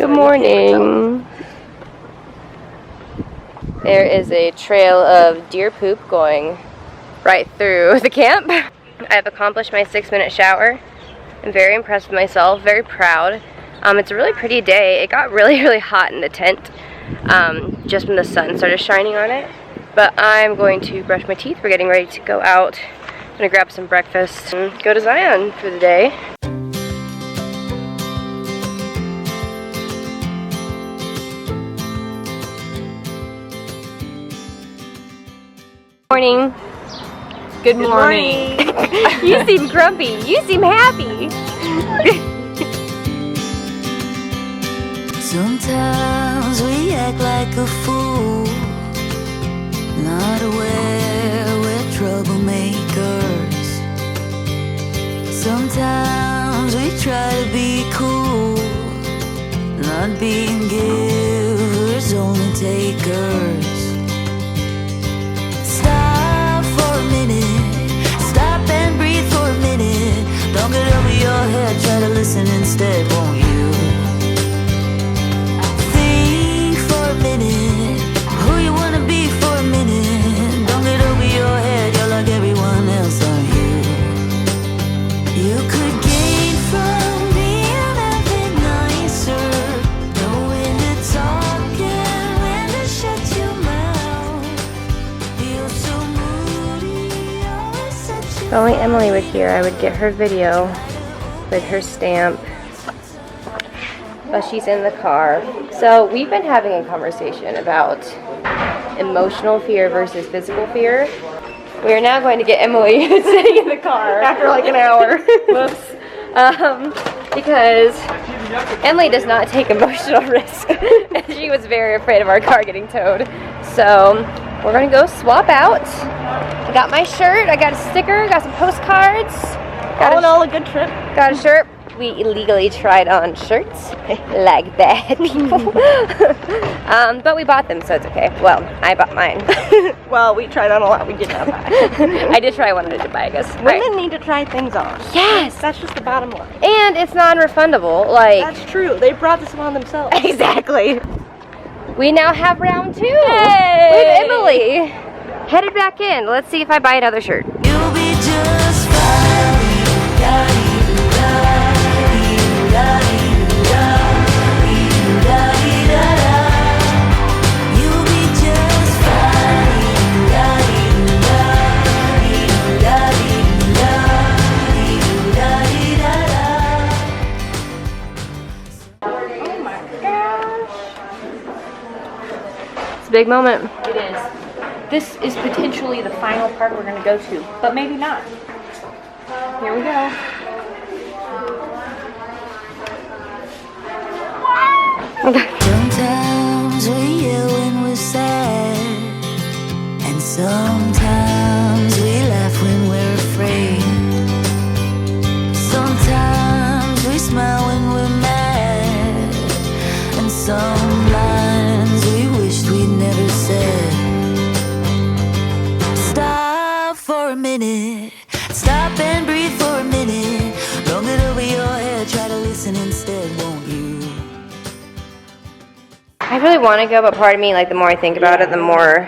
Good morning. There is a trail of deer poop going right through the camp. I have accomplished my 6-minute shower. I'm very impressed with myself, very proud. It's a really pretty day. It got really hot in the tent just when the sun started shining on it. But I'm going to brush my teeth. We're getting ready to go out. I'm gonna grab some breakfast and go to Zion for the day. Morning. Good morning. You seem grumpy. You seem happy. Sometimes we act like a fool, not aware we're troublemakers. Sometimes we try to be cool, not being givers, only takers. Stop for a minute, stop and breathe for a minute. Don't get over your head, try to listen instead, won't you? Think for a minute, who you wanna be for a minute. Don't get over your head, you're like everyone else, aren't you? You could gain from being a bit nicer, know when to talk and when to shut your mouth. You're so moody, always such a If only Emily were here, I would get her video with her stamp. But she's in the car. So we've been having a conversation about emotional fear versus physical fear. We are now going to get Emily sitting in the car after like an hour. Whoops. Because Emily does not take emotional risk. She was very afraid of our car getting towed. So we're gonna go swap out. I got my shirt, I got a sticker, got some postcards. All in all, a good trip. Got a shirt. We illegally tried on shirts like bad people. But we bought them, so it's okay. Well, I bought mine. Well, we tried on a lot we did not buy. I did try one I did buy, I guess. Women need to try things on. Yes! That's just the bottom line. And it's non-refundable. Like, That's true. They brought this upon themselves. exactly. We now have round 2 Hey! with Emily. Headed back in. Let's see if I buy another shirt. you'll be just fine. You'll be just fine. Oh my gosh. It's a big moment. It is. This is potentially the final park we're going to go to, but maybe not. Here we go. Sometimes we yell when we're sad, and sometimes we laugh when we're afraid. Sometimes we smile when we're mad, and some lines we wished we'd never said. Stop for a minute, stop and breathe for a minute. Don't get over your head, try to listen instead, won't you? I really want to go, but part of me, like, the more I think about it, the more...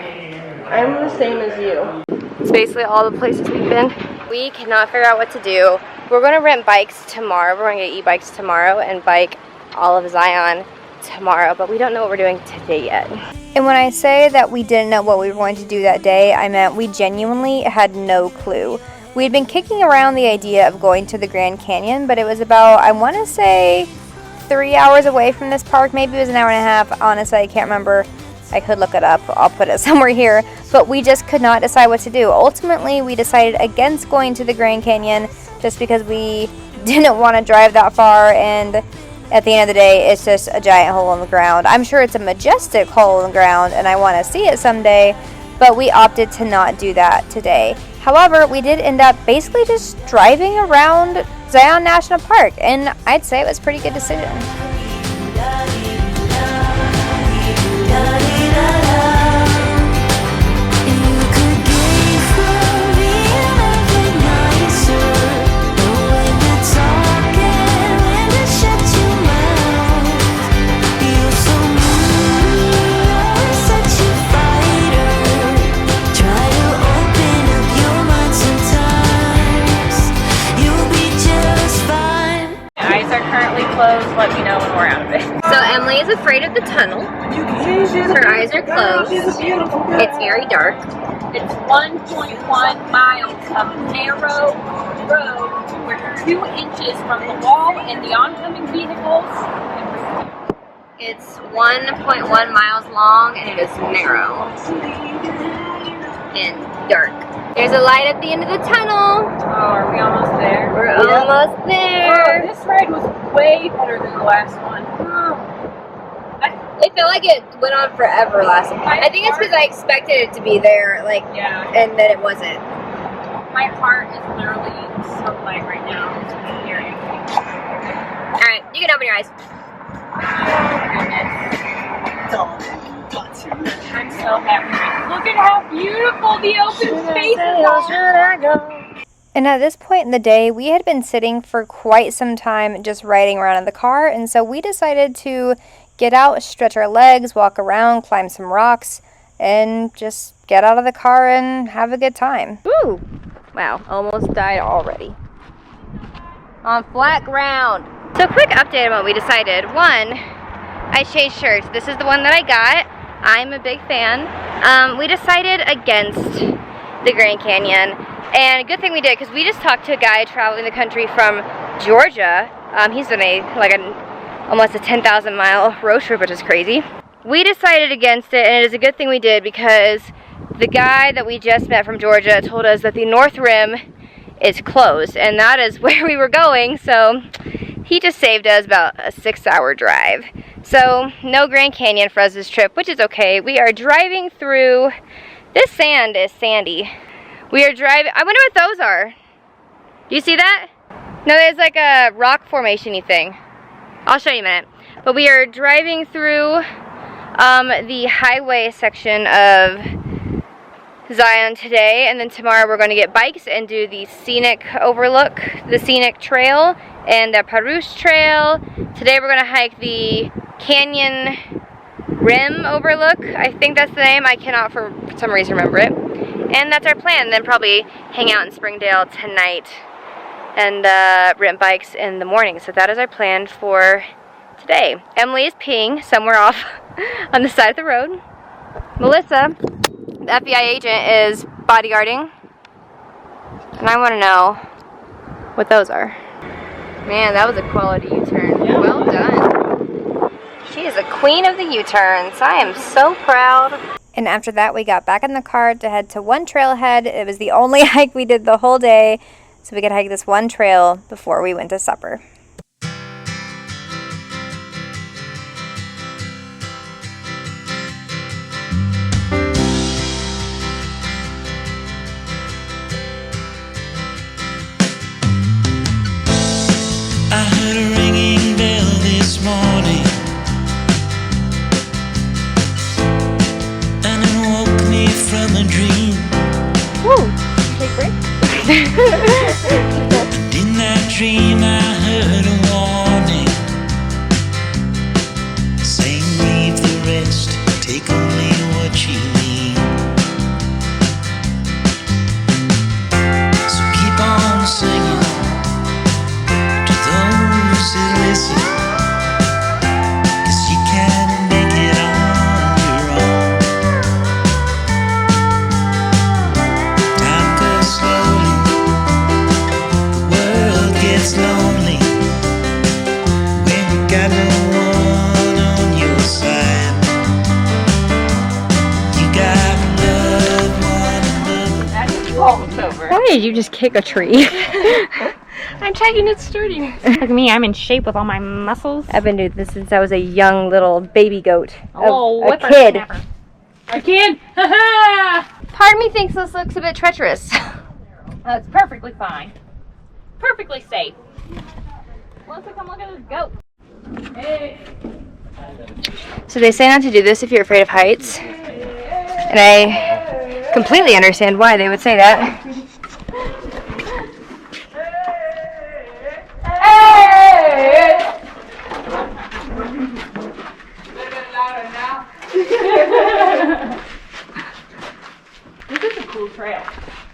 I'm the same as you. It's basically all the places we've been. We cannot figure out what to do. We're going to rent bikes tomorrow. We're going to get e-bikes tomorrow and bike all of Zion tomorrow, but we don't know what we're doing today yet. And when I say that we didn't know what we were going to do that day, I meant we genuinely had no clue. We had been kicking around the idea of going to the Grand Canyon, but it was about, I want to say, 3 hours away from this park. Maybe it was an hour and a half. Honestly, I can't remember. I could look it up. I'll put it somewhere here. But we just could not decide what to do. Ultimately, we decided against going to the Grand Canyon just because we didn't want to drive that far, and at the end of the day, it's just a giant hole in the ground. I'm sure it's a majestic hole in the ground, and I want to see it someday, but we opted to not do that today. However, we did end up basically just driving around Zion National Park, and I'd say it was a pretty good decision. more out of it. So Emily is afraid of the tunnel. Her eyes are closed. It's very dark. It's 1.1 miles of narrow road where 2 inches from the wall and the oncoming vehicles. It's 1.1 miles long and it is narrow and dark. There's a light at the end of the tunnel. Oh, are we almost there? We're almost there. Oh, this ride was way better than the last one. It felt like it went on forever last time. I think it's because I expected it to be there, like, Yeah. and then it wasn't. My heart is literally so light right now. It's scary. Alright, you can open your eyes. I'm so happy. Look at how beautiful the open spaces are. And at this point in the day, we had been sitting for quite some time just riding around in the car, and so we decided to get out, stretch our legs, walk around, climb some rocks, and just get out of the car and have a good time. Woo! Wow, almost died already. On flat ground. So quick update on what we decided. One, I changed shirts. This is the one that I got. I'm a big fan. We decided against the Grand Canyon. And a good thing we did, because we just talked to a guy traveling the country from Georgia. He's done almost a 10,000 mile road trip, which is crazy. We decided against it, and it is a good thing we did, because the guy that we just met from Georgia told us that the North Rim is closed, and that is where we were going, so he just saved us about a 6-hour drive. So no Grand Canyon for us this trip, which is okay. We are driving through, this sand is sandy. We are driving, I wonder what those are. Do you see that? No, there's like a rock formation-y thing. I'll show you in a minute. But we are driving through the highway section of Zion today, and then tomorrow we're going to get bikes and do the scenic overlook, the scenic trail, and the Parouche trail. Today we're going to hike the Canyon Rim Overlook. I think that's the name. I cannot for some reason remember it. And that's our plan. Then probably hang out in Springdale tonight and rent bikes in the morning. So that is our plan for today. Emily is peeing somewhere off on the side of the road. Melissa, the FBI agent, is bodyguarding. And I want to know what those are. Man, that was a quality U-turn. Yeah. Well done. She is a queen of the U-turns. I am so proud. And after that, we got back in the car to head to one trailhead. It was the only hike we did the whole day, so we could hike this one trail before we went to supper. I heard a ringing bell this morning, and it woke me from a dream. Woo! Take break. In that dream I heard a warning, saying leave the rest, take only what you need. So keep on singing to those who listen, 'cause you can make it on your own. Time goes slowly, the world gets lonely, when you got no one on your side. You gotta love one another. That's falls over. Why did you just kick a tree? I'm checking its sturdiness. Look at me, I'm in shape with all my muscles. I've been doing this since I was a young little baby goat. Oh, a kid. A kid? Part of me thinks this looks a bit treacherous. It's perfectly fine. Perfectly safe. Melissa, come look at this goat. Hey. So they say not to do this if you're afraid of heights. And I completely understand why they would say that. This is a cool trail.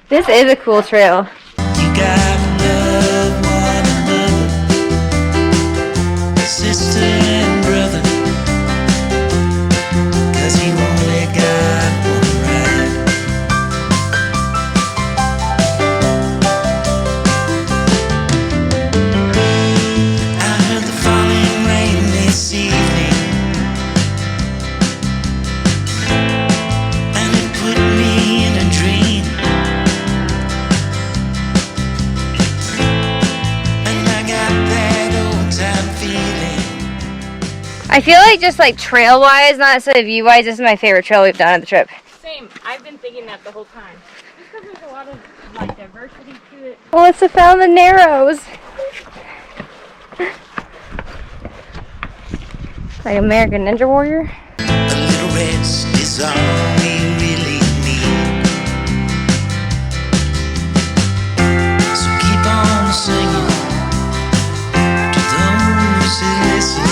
This is a cool trail. You gotta love one another, sister and I feel like just like trail-wise, not necessarily view-wise, this is my favorite trail we've done on the trip. Same. I've been thinking that the whole time. Just because there's a lot of like diversity to it. Melissa found the Narrows. Like American Ninja Warrior. A little rest is all we really need. So keep on singing to those who listen,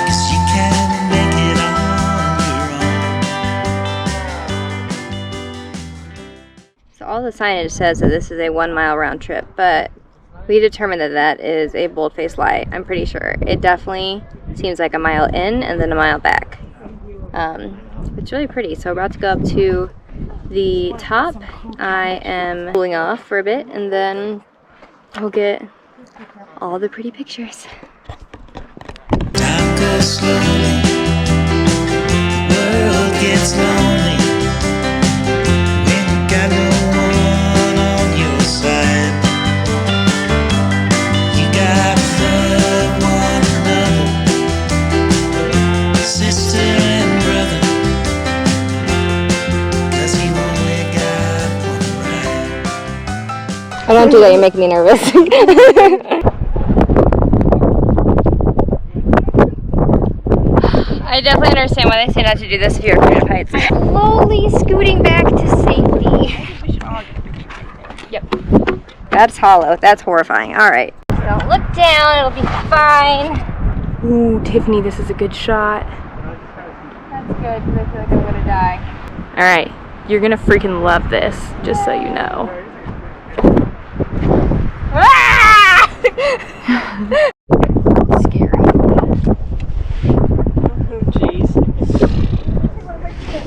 'cause you can make it on your own. So all the signage says that this is a 1 mile round trip, but we determined that that is a bold-faced lie. I'm pretty sure. It definitely seems like a mile in and then a mile back. It's really pretty. So we're about to go up to the top. I am cooling off for a bit and then we'll get all the pretty pictures. Time goes slowly, the world gets lonely when you got no one on your side. You gotta love one another, sister and brother, 'cause you only got one right. I don't do that, you make me nervous. I definitely understand why they say not to do this if you're afraid of heights. Slowly scooting back to safety. Yep. That's hollow. That's horrifying. Alright. Don't look down. It'll be fine. Ooh, Tiffany, this is a good shot. That's good because I feel like I'm going to die. Alright, you're gonna freaking love this, just so you know. Ah! Scary. Oh, jeez.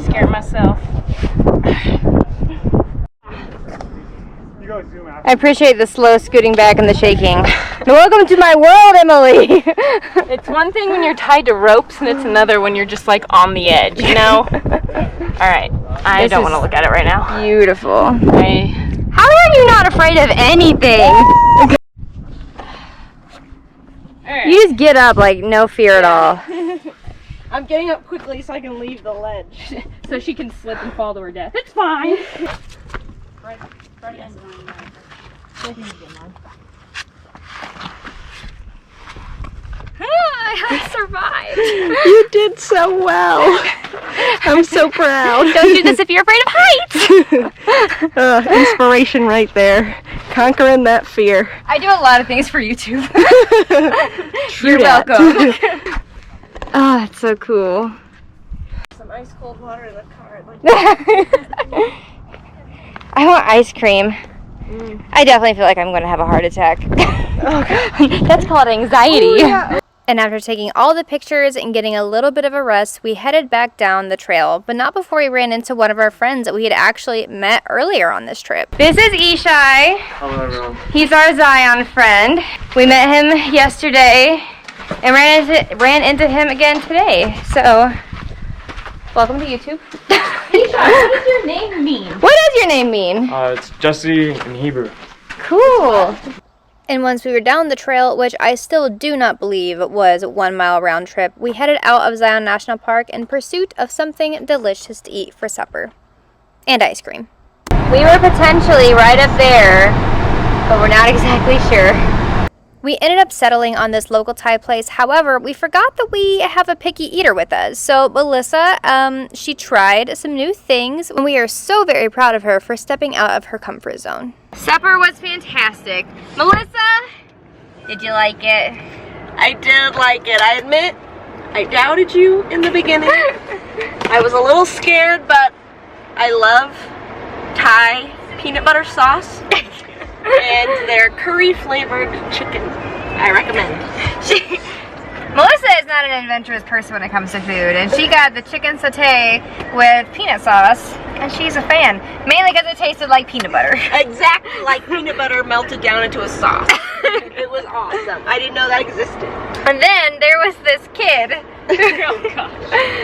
Scared myself. I appreciate the slow scooting back and the shaking. Welcome to my world, Emily! It's one thing when you're tied to ropes, and it's another when you're just like on the edge, you know? Alright, I don't want to look at it right now. Beautiful. How are you not afraid of anything? You just get up like no fear at all. I'm getting up quickly so I can leave the ledge. So she can slip and fall to her death. It's fine. I survived. You did so well. I'm so proud. Don't do this if you're afraid of heights. Inspiration right there. Conquering that fear. I do a lot of things for YouTube. You're that. welcome. Oh, that's so cool. Some ice cold water in the car. I want ice cream. I definitely feel like I'm going to have a heart attack. That's called anxiety. Oh, yeah. And after taking all the pictures and getting a little bit of a rest, we headed back down the trail, but not before we ran into one of our friends that we had actually met earlier on this trip. This is Ishai. Hello everyone. He's our Zion friend. We met him yesterday and ran into him again today. So, welcome to YouTube. Ishai, what does your name mean? What does your name mean? It's Jesse in Hebrew. Cool. And once we were down the trail, which I still do not believe was 1 mile round trip, we headed out of Zion National Park in pursuit of something delicious to eat for supper. And ice cream. We were potentially right up there, but we're not exactly sure. We ended up settling on this local Thai place. However, we forgot that we have a picky eater with us. So Melissa, she tried some new things, and we are so very proud of her for stepping out of her comfort zone. Supper was fantastic. Melissa, did you like it? I did like it. I admit, I doubted you in the beginning. I was a little scared, but I love Thai peanut butter sauce and their curry flavored chicken. I recommend. Melissa is not an adventurous person when it comes to food, and she got the chicken sauté with peanut sauce, and she's a fan, mainly because it tasted like peanut butter. Exactly like peanut butter melted down into a sauce. It was awesome. I didn't know that existed. And then there was this kid Oh gosh.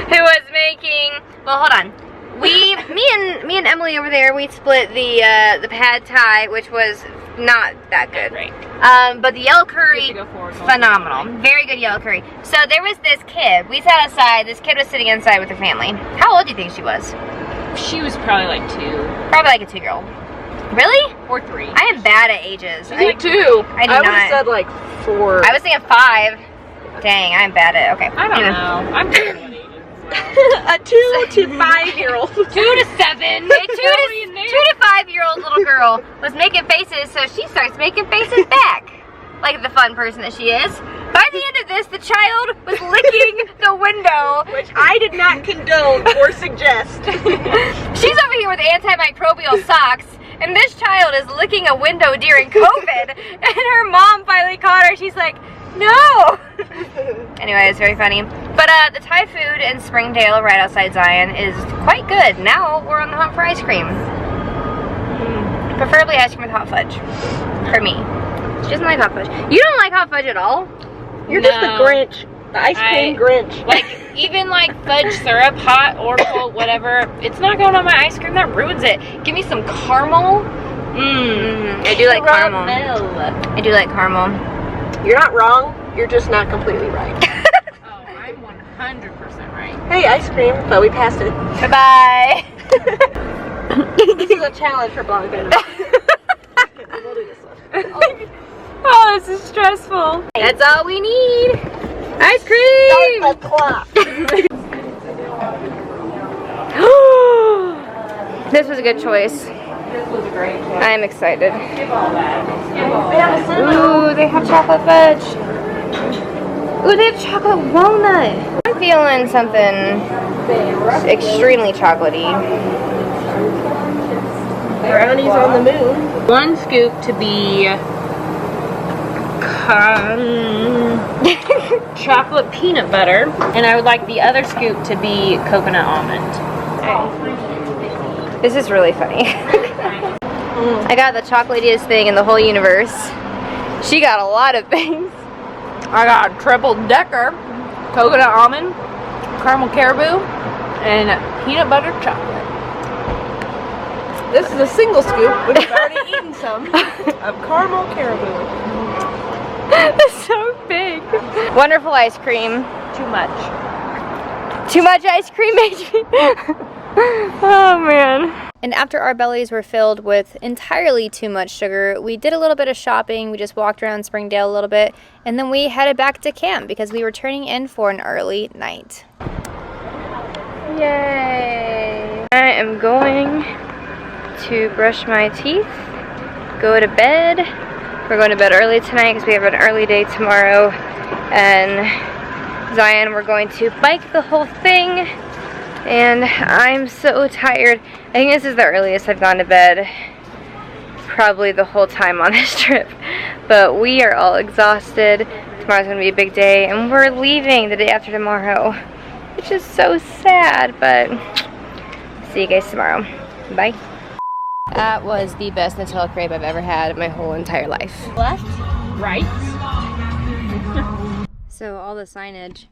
who was making, well hold on, me and Emily over there, we split the pad thai, which was not that good. Right. But the yellow curry, phenomenal. Very good yellow curry. So there was this kid. We sat outside. This kid was sitting inside with her family. How old do you think she was? She was probably like 2 Probably like a 2-year-old. Really? or 3. I am bad at ages. Me too. I do would not. have said like 4. I was thinking 5. Dang, I'm bad at it. Okay. I don't Anyway. know. I'm good at ages. A 2 to 5-year-old. 2 to 7. A 2 to 5-year-old little girl was making faces, so she starts making faces back. Like the fun person that she is. By the end of this, the child was licking the window. Which I did not condone or suggest. She's over here with antimicrobial socks, and this child is licking a window during COVID. And her mom finally caught her. She's like, no. Anyway, it's very funny. But the Thai food in Springdale, right outside Zion, is quite good. Now we're on the hunt for ice cream. Preferably ice cream with hot fudge. For me. She doesn't like hot fudge. You don't like hot fudge at all? You're just the Grinch. The ice cream Grinch. Like, even like fudge syrup, hot or cold, whatever, it's not going on my ice cream. That ruins it. Give me some caramel. I do like caramel. Caramel. I do like caramel. You're not wrong. You're just not completely right. Oh, I'm 100% right. Hey, ice cream, but we passed it. Bye-bye. This is a challenge for blonde women. We'll do this one. Oh, this is stressful. That's all we need. Ice cream! Start the clock. This was a good choice. I am excited. Ooh, they have chocolate fudge. Ooh, they have chocolate walnut. I'm feeling something extremely chocolatey. Brownies on the moon. 1 scoop to be chocolate peanut butter, and I would like the other scoop to be coconut almond. This is really funny. I got the chocolatiest thing in the whole universe. She got a lot of things. I got triple decker, coconut almond, caramel caribou, and peanut butter chocolate. This is a single scoop, but you've already eaten some of caramel caribou. That's so big. Wonderful ice cream. Too much. Too much ice cream made me. Oh man. And after our bellies were filled with entirely too much sugar, we did a little bit of shopping. We just walked around Springdale a little bit, and then we headed back to camp because we were turning in for an early night. Yay! I am going to brush my teeth, go to bed. We're going to bed early tonight because we have an early day tomorrow. And Zion, we're going to bike the whole thing. And I'm so tired. I think this is the earliest I've gone to bed probably the whole time on this trip. But we are all exhausted. Tomorrow's going to be a big day. And we're leaving the day after tomorrow, which is so sad. But see you guys tomorrow. Bye. That was the best Nutella crepe I've ever had in my whole entire life. Left, right. So all the signage